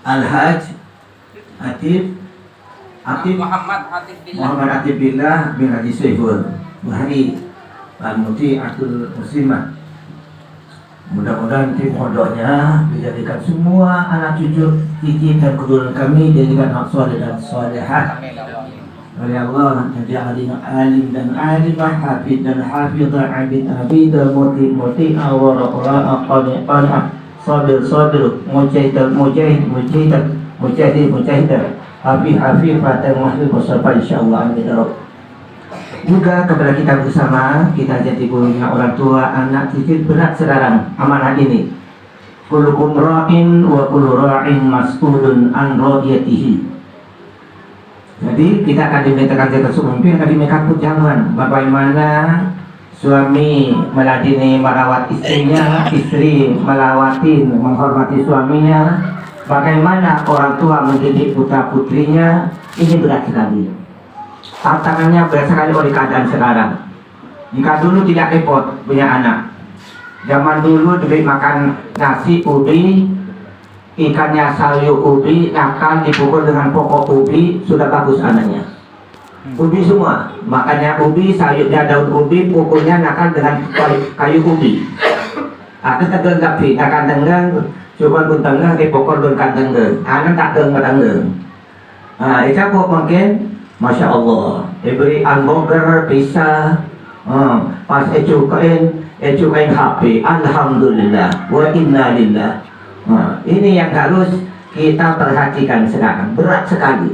Al-Hajj Muhammad Atif Billah bin Haji Syaiful Buhari Al-Muti Atul Muslimah. Mudah-mudahan tim pondoknya dijadikan semua anak cucu, cici dan keturunan kami dijadikan hak soleh dan solehat oleh Allah, jadi alim dan alimah, hafid dan hafidah, abid abidah, muti awara qani'ah, sabir mujahid mujahidah, hafifah dan muhib bersama insyaallah. Amin ya rabb. Juga kepada kita bersama, kita jadi gurunya orang tua, anak, cucu, berat sekarang amanah ini. Kullukum ra'in wa kullu ra'in mas'ulun an radiyatihi. Jadi kita akan dimintakan jaga pemimpin, akan dimintakan jangan bagaimana suami meladeni merawat istrinya, istri melawatin menghormati suaminya, bagaimana orang tua mendidik putra putrinya. Ini berat sekali. Tantangannya berat sekali oleh keadaan sekarang. Jika dulu tidak repot punya anak, zaman dulu diberi makan nasi ubi, ikannya sayur ubi, nakal dipukul dengan pokok ubi, sudah bagus anaknya. Ubi semua, makannya ubi, sayurnya daun ubi, pukulnya nakal dengan kayu ubi. Aku tak tapi akan tenggang, coba pun tenggang, pokok pun kan tenggang, anak tak tenggang. Itu apa mungkin? Masya Allah, diberi hamburger, pizza, pas cukain HP, alhamdulillah, wa inna lillah. Ini yang harus kita perhatikan sekarang, berat sekali.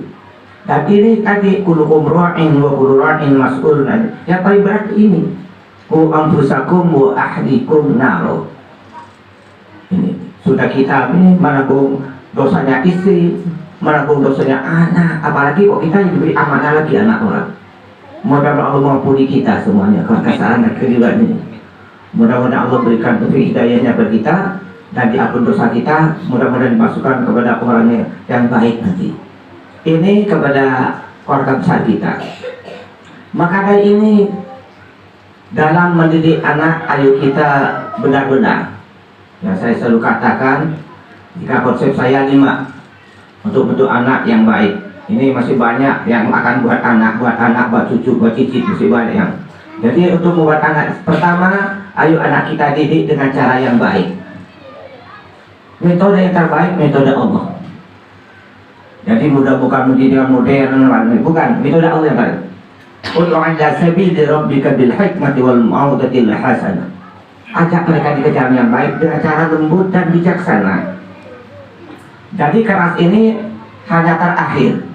Dan ini tadi kullukum ra'in wa kullu ra'in mas'ulun. Yang paling berat ini, ku anfusakum wa ahlikum naro. Ini sudah kita ini menanggung dosanya istri, menanggung dosanya anak, apalagi kok kita diberi amanah lagi anak orang. Mudah-mudahan Allah mengampuni kita semuanya kesalahan dan keliruan ini. Mudah-mudahan Allah berikan hidayahnya bagi kita dan diampun dosa kita. Mudah-mudahan dimasukkan kepada orang yang baik nanti. Ini kepada keluarga besar kita. Maka dari ini dalam mendidik anak, ayo kita benar-benar. Ya, saya selalu katakan, jika konsep saya 5 untuk bentuk anak yang baik. Ini masih banyak yang akan buat anak, buat cucu, buat cicit, masih banyak yang. Jadi untuk membuat anak, pertama, ayo anak kita didik dengan cara yang baik. Metode yang terbaik, metode Allah. Jadi bukan pendidikan modern, bukan, metode Allah yang baik. Ud'u ila sabili rabbika bil hikmati wal mau'izatil hasanah. Ajak mereka di jalan yang baik dengan cara lembut dan bijaksana. Jadi keras ini hanya terakhir.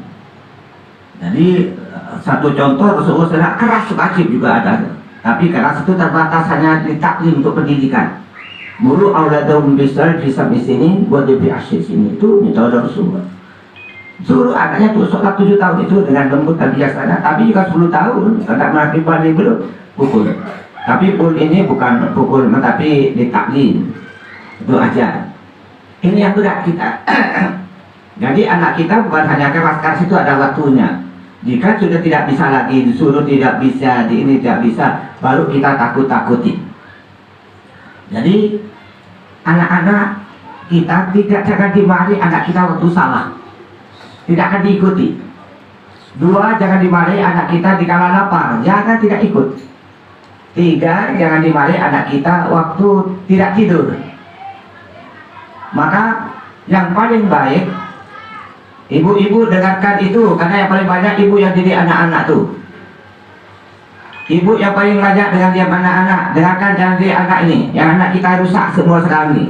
Jadi satu contoh Rasulullah keras wajib juga ada. Tapi keras itu terbatas hanya ditaklim untuk pendidikan. Muru auladahum bisar di sini buat lebih asyik sini, itu metode Rasulullah. Suruh anaknya tuh sholat 7 tahun itu dengan lembut dan bijaksana. Tapi juga 10 tahun tidak mengakibatkan belum pukul. Tapi pukul ini bukan pukul, tapi ditaklim. Itu aja. Ini yang berat kita. Jadi anak kita bukan hanya keras-keras, itu ada waktunya. Jika sudah tidak bisa lagi, disuruh tidak bisa, di ini tidak bisa, baru kita takut-takuti. Jadi anak-anak kita jangan dimarahi anak kita waktu salah, tidak akan diikuti. 2, jangan dimarahi anak kita dikala lapar, jangan tidak ikut. 3, jangan dimarahi anak kita waktu tidak tidur. Maka yang paling baik, ibu-ibu dengarkan itu, karena yang paling banyak ibu yang didik anak-anak tuh. Ibu yang paling banyak dengan dia anak-anak, dengarkan jangan didik anak ini, yang anak kita rusak semua sekarang ini.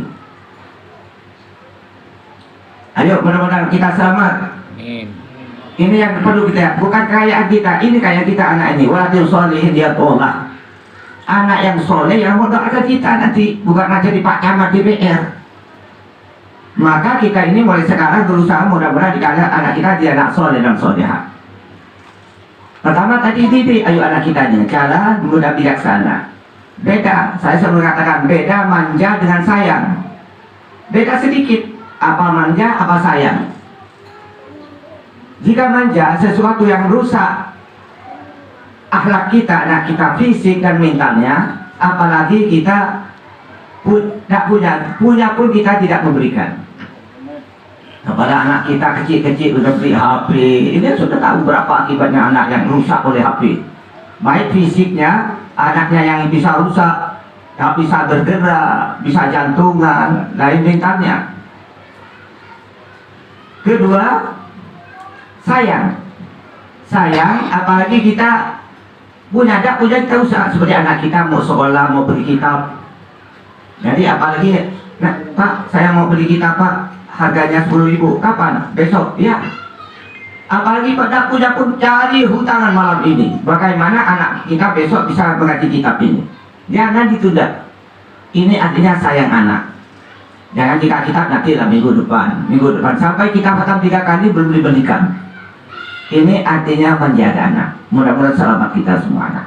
Ayo mudah-mudahan kita selamat. Ini yang perlu kita, bukan kekayaan kita, ini kaya kita anak ini. Walatil sholihin ya Allah. Anak yang soleh yang mendoakan kita nanti, bukan aja di Pak Camat DPR. Maka kita ini mulai sekarang berusaha mudah-mudahan dikala anak kita dia anak soleh dan solehah. Pertama tadi didik, ayo anak kita ini cara mudah bijaksana. Beda, saya selalu mengatakan beda manja dengan sayang. Beda sedikit, apa manja, apa sayang. Jika manja sesuatu yang rusak akhlak kita, anak kita fisik dan mentalnya, apalagi kita tidak punya pun kita tidak memberikan. Kepada anak kita kecil-kecil sudah beli HP, ini sudah tahu berapa akibatnya anak yang rusak oleh HP. Baik fisiknya, anaknya yang bisa rusak, yang bisa bergerak, bisa jantungan, lain bintangnya. Kedua, sayang, apalagi kita punya kita usaha seperti anak kita mau sekolah, mau beli kitab. Jadi apalagi, nah, Pak, saya mau beli kitab, Pak, harganya 10.000, kapan? Besok, ya. Apalagi pada punya pun cari hutangan malam ini. Bagaimana anak kita besok bisa mengaji kitab ini? Jangan ditunda. Ini artinya sayang anak. Jangan jika kitab nanti lah minggu depan sampai kita khatam 3 kali belum dibelikan. Ini artinya menjaga anak. Mudah-mudahan selamat kita semua anak.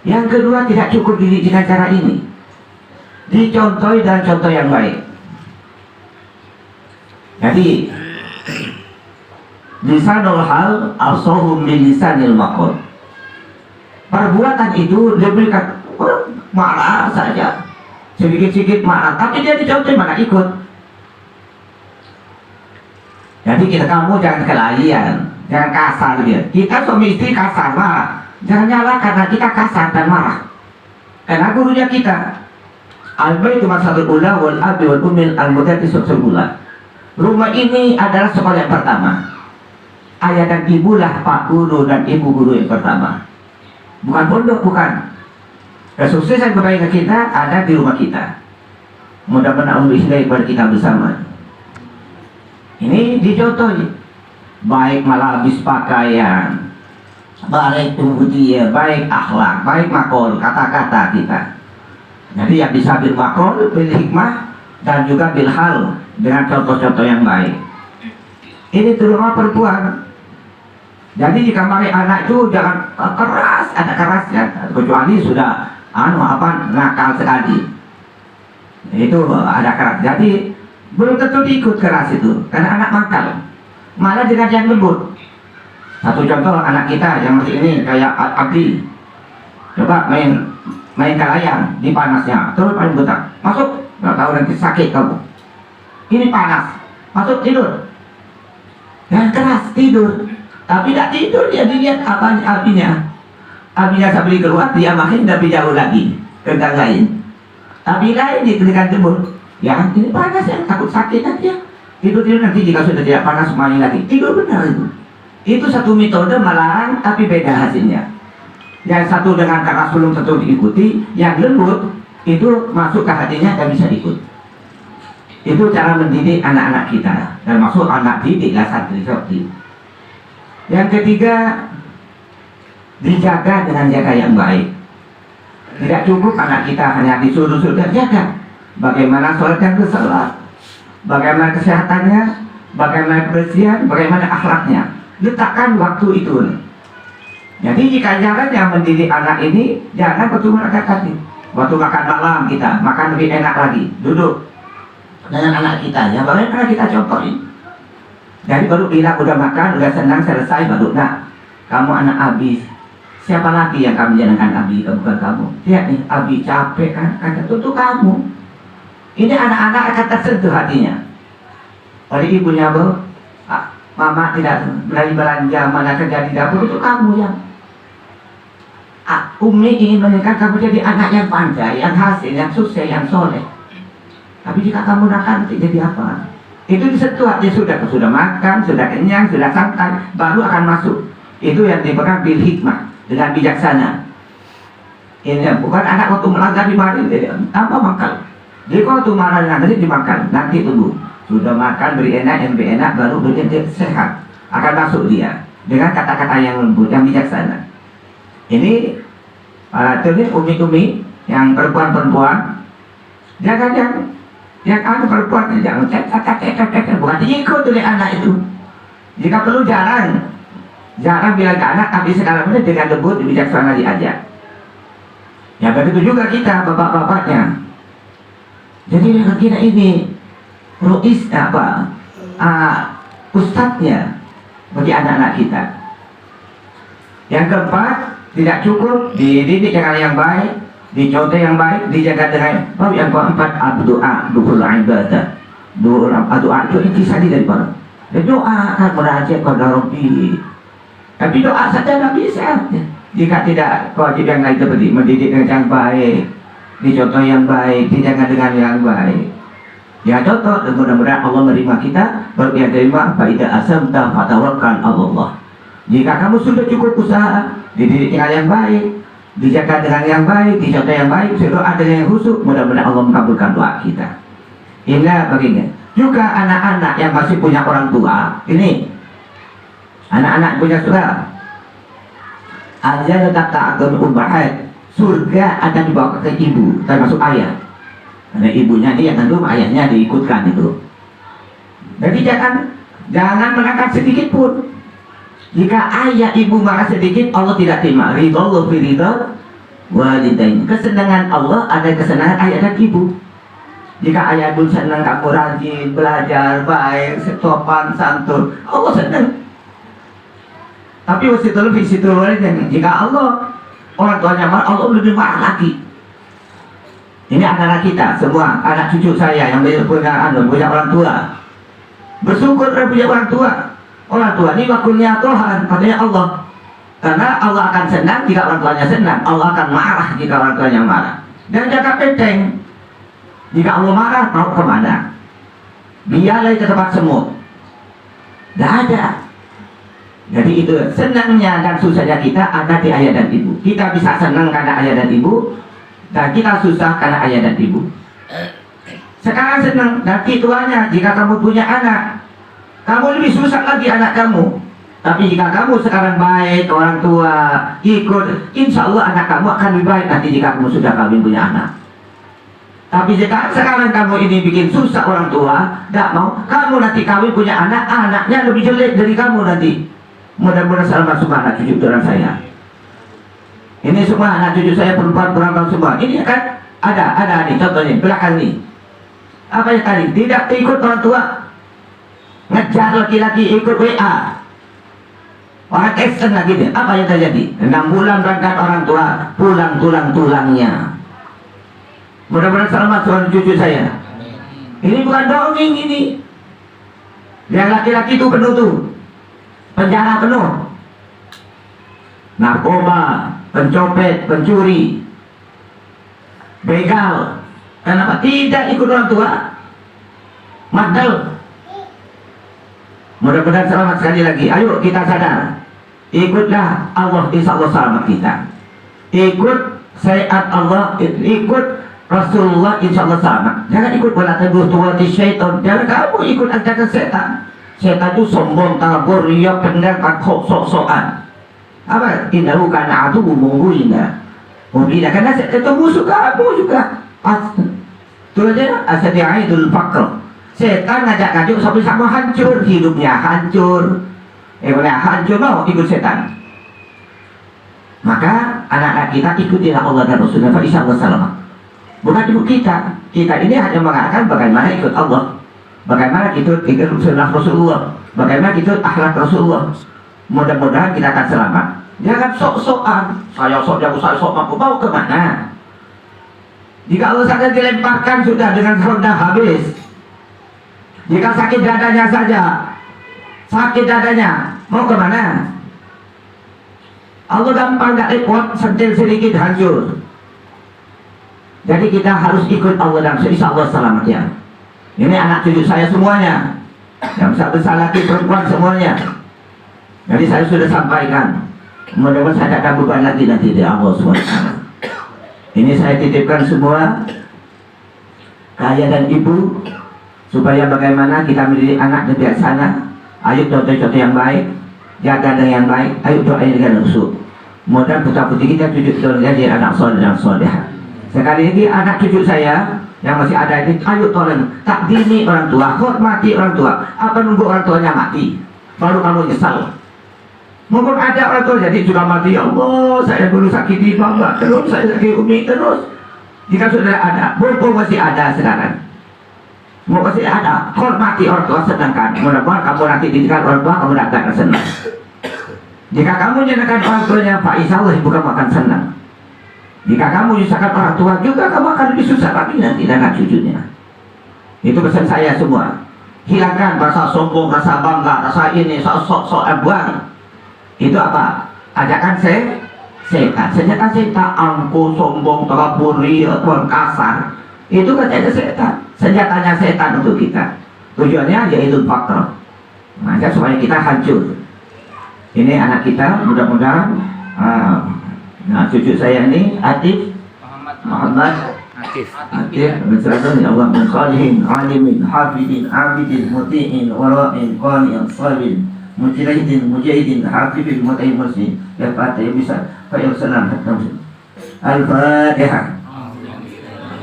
Yang kedua, tidak cukup dididik dengan cara ini. Dicontohi dengan contoh yang baik. Jadi lisanul hal afsahu min lisanil maqal. Perbuatan itu diberikan marah saja, sedikit-sedikit marah, tapi dia dicontoh mana ikut. Jadi kamu jangan kelainan, jangan kasar dia. Kita suami istri kasar marah, jangan nyala karena kita kasar dan marah. Karena gurunya kita, al-baitu masalul ula wal abi wal umil al-mudati sulula. Rumah ini adalah sekolah yang pertama. Ayah dan ibulah pak guru dan ibu guru yang pertama. Bukan pondok, bukan. Kesuksesan kebaikan kita ada di rumah kita. Mudah-mudahan Allah islami kepada kita bersama. Ini dicontohi. Baik malabis pakaian, baik tubuh dia, baik akhlak, baik makol, kata-kata kita. Jadi yang bisa bil makol, bil hikmah, dan juga bil hal, dengan contoh-contoh yang baik. Ini terutama perempuan. Jadi jika mari anak itu jangan keras, ada kerasnya, kecuali sudah nakal sekali. Itu ada keras. Jadi belum tentu diikut keras itu, karena anak nakal. Malah dengan yang lembut. Satu contoh anak kita yang masih ini kayak Abdi. Coba main kalayang di panasnya, terus paling buta. Masuk, nggak tahu nanti sakit kamu. Ini panas, masuk tidur. Dan keras tidur, tapi tidak tidur, dia dilihat apa apinya. Apinya sambil keluar, dia makin tapi jauh lagi tentang lain. Tapi lain diberikan timbul. Ya, ini panas ya, takut sakit nanti ya. Tidur nanti jika sudah tidak panas main lagi. Tidur benar itu. Itu satu metode melarang, tapi beda hasilnya. Yang satu dengan keras belum tentu diikuti, yang lembut itu masuk ke hatinya dan bisa ikut. Itu cara mendidik anak-anak kita, termasuk anak didik santri santri. Yang ketiga, dijaga dengan jaga yang baik. Tidak cukup anak kita hanya disuruh-suruh jaga. Bagaimana sholat yang bersalat, bagaimana kesehatannya, bagaimana kebersihan, bagaimana akhlaknya. Letakkan waktu itu. Jadi jika jangan yang mendidik anak ini, jangan percuma kaki. Waktu makan malam kita, makan lebih enak lagi, duduk dengan anak kita, ya bagaimana kita contohin. Jadi baru bilang udah makan, udah senang, selesai, baru nak, kamu anak Abi, siapa lagi yang kami jalankan Abi, bukan kamu. Lihat nih, Abi capek kan, tentu kamu. Ini anak-anak akan tersentuh hatinya. Oleh ibunya, mama tidak berani belanja, mana kerja di dapur, itu kamu yang Umi ingin meningkat kamu jadi anak yang pandai, yang hasil, yang sukses, yang soleh. Tapi jika kamu nakal nanti jadi apa? Itu disentuh hati, sudah makan, sudah kenyang, sudah santai, baru akan masuk. Itu yang dipegang bil hikmah, dengan bijaksana. Ini bukan anak waktu melanggar dimarahin, tanpa makan. Jadi waktu marah nanti dimakan, nanti tunggu. Sudah makan, beri enak, yang beri enak, baru beri sehat. Akan masuk dia dengan kata-kata yang lembut, yang bijaksana. Ini umi-umi yang perempuan-perempuan, jangan yang perempuan jangan bukan diikut oleh anak itu. Jika perlu jarang bilang ke anak, tapi sekarang ini dengan lembut, bijaksana diajak. Ya begitu juga kita bapak-bapaknya. Jadi kita ini ustadznya bagi anak-anak kita. Yang keempat, tidak cukup dididik dengan yang baik, dicontoh yang baik, dijaga dengan yang keempat, doa, dukul ibadah. doa itu intisari daripada doa kan merajak kepada Rabbi. Tapi doa saja tidak bisa jika tidak kewajiban lain seperti mendidik dengan yang baik, dicontoh yang baik, dijaga dengan yang baik. Ya contoh, dan mudah-mudahan Allah menerima kita. Baru dia terima, faidah asam tafatawakkan Allah. Jika kamu sudah cukup usaha, dididik dengan yang baik, dijaga dengan yang baik, dicontoh yang baik, berdoa dengan yang khusyuk, mudah-mudahan Allah mengabulkan doa kita. Ingat begini, juga anak-anak yang masih punya orang tua, ini anak-anak punya saudara, aja tetap ta'agun ummahat, surga akan dibawa ke ibu, termasuk ayah. Karena ibunya ini yang kandung, ayahnya diikutkan itu. Jadi jangan mengangkat sedikit pun. Jika ayah ibu marah sedikit, Allah tidak terima. Ridho fi ridho walidain. Kesenangan Allah ada kesenangan ayah dan ibu. Jika ayah ibu senang kamu rajin, belajar baik, sopan, santun, Allah senang. Tapi wasitul fisitul walidain. Jika Allah orang tuanya marah, Allah lebih marah lagi. Ini anak-anak kita semua, anak cucu saya yang punya orang tua. Bersyukur punya orang tua. Orang tua ini wakulnya Tuhan, katanya Allah. Karena Allah akan senang jika orang tuanya senang, Allah akan marah jika orang tuanya marah. Dan jaga peteng. Jika Allah marah, mau kemana? Biarlah ke tempat semut. Tidak ada. Jadi itu senangnya dan susahnya kita ada di ayah dan ibu. Kita bisa senang karena ayah dan ibu, dan kita susah karena ayah dan ibu. Sekarang senang, nanti tuanya jika kamu punya anak, kamu lebih susah lagi anak kamu. Tapi jika kamu sekarang baik ke orang tua, ikut, insya Allah anak kamu akan lebih baik nanti jika kamu sudah kawin punya anak. Tapi jika sekarang kamu ini bikin susah orang tua, tidak mau, kamu nanti kawin punya anak, anaknya lebih jelek dari kamu nanti. Mudah-mudahan selamat semua anak cucu orang saya. Ini semua anak cucu saya perempuan semua. Ini kan ada nih contohnya belakang nih. Apa yang tadi? Tidak ikut orang tua, ngejar laki-laki ikut WA. Orang Kristen lagi deh. Apa yang terjadi? 6 bulan berangkat orang tua, pulang tulang-tulangnya. Mudah-mudahan selamat seorang cucu saya. Ini bukan dongeng ini. Yang laki-laki itu penuh tuh, penjara penuh. Narkoba, pencopet, pencuri, begal. Kenapa tidak ikut orang tua? Madal. Mudah-mudahan selamat sekali lagi. Ayo kita sadar. Ikutlah Allah, insya Allah selamat kita. Ikut syariat Allah, ikut Rasulullah, insya Allah selamat. Jangan ikut wala tabutuwati syaitan. Jangan kamu ikut ajakan setan. Setan itu sombong, kabur, riak, benar, sok-sokan. Apa? Innahu kana aduwwun mubina. Mubina karena setan itu musuh kamu juga. Itu aja asadi'aidul faqr. Setan ngajak-ngajak sampai sama hancur, hidupnya hancur. Hancur mau ikut setan. Maka anak-anak kita ikutilah Allah dan Rasulullah, insyaallah selamat. Bukan ikut kita. Kita ini hanya mengatakan bagaimana ikut Allah, bagaimana ikut sunnah Rasulullah, bagaimana ikut akhlak Rasulullah. Mudah-mudahan kita akan selamat. Jangan sok-sokan. Saya sok mampu, mau kemana? Jika Allah saja dilemparkan sudah dengan ronda habis. Jika sakit dadanya saja, mau kemana? Allah gampang gak repot, sentil sedikit hancur. Jadi kita harus ikut Allah dan insya Allah selamat ya. Ini anak cucu saya semuanya, yang besar laki perempuan semuanya. Jadi saya sudah sampaikan. Mudah-mudahan saya tidak akan beban lagi nanti di Allah SWT. Ini saya titipkan semua ke ayah dan ibu, supaya bagaimana kita mendidik anak dan bijaksana. Ayo contoh-contoh yang baik, jaga dengan yang baik, ayo doa dengan khusyuk. Mudah putra-putri kita cucu jadi anak soleh dan soleha. Sekali lagi anak cucu saya yang masih ada ini, ayo tolong takdimi orang tua, hormati orang tua. Apa nunggu orang tuanya mati baru kamu nyesal? Mungkin ada orang tua jadi sudah mati, ya Allah saya dulu sakiti mama terus, saya sakiti umi terus. Jika sudah ada, mumpung masih ada sekarang, mau masih ada, hormati orang tua, sedangkan mudah-mudahan kamu nanti didikan orang tua, kamu tidak akan senang. Jika kamu nyenangkan orang tuanya, Pak insya Allah ibu kamu akan senang. Jika kamu menyusahkan orang tua juga, kamu akan lebih susah lagi nanti dengan cucunya. Itu pesan saya semua. Hilangkan rasa sombong, rasa bangga, rasa ini, sok-sok buang. Itu apa? Ajakan setan. Senjata setan, angkuh, sombong, terabur, tuan kasar. Itu katanya setan. Senjatanya setan untuk kita. Tujuannya yaitu faktor. Maka supaya kita hancur. Ini anak kita, mudah-mudahan cucu saya ini Atif Muhammad Atif berserta ya Allah min salihin alimin hafidin abidin muti'in wara'in qani'in sabirin mujahidin hafidin muta'in muslim ya Fatih bisa fa salam Al-Fatihah.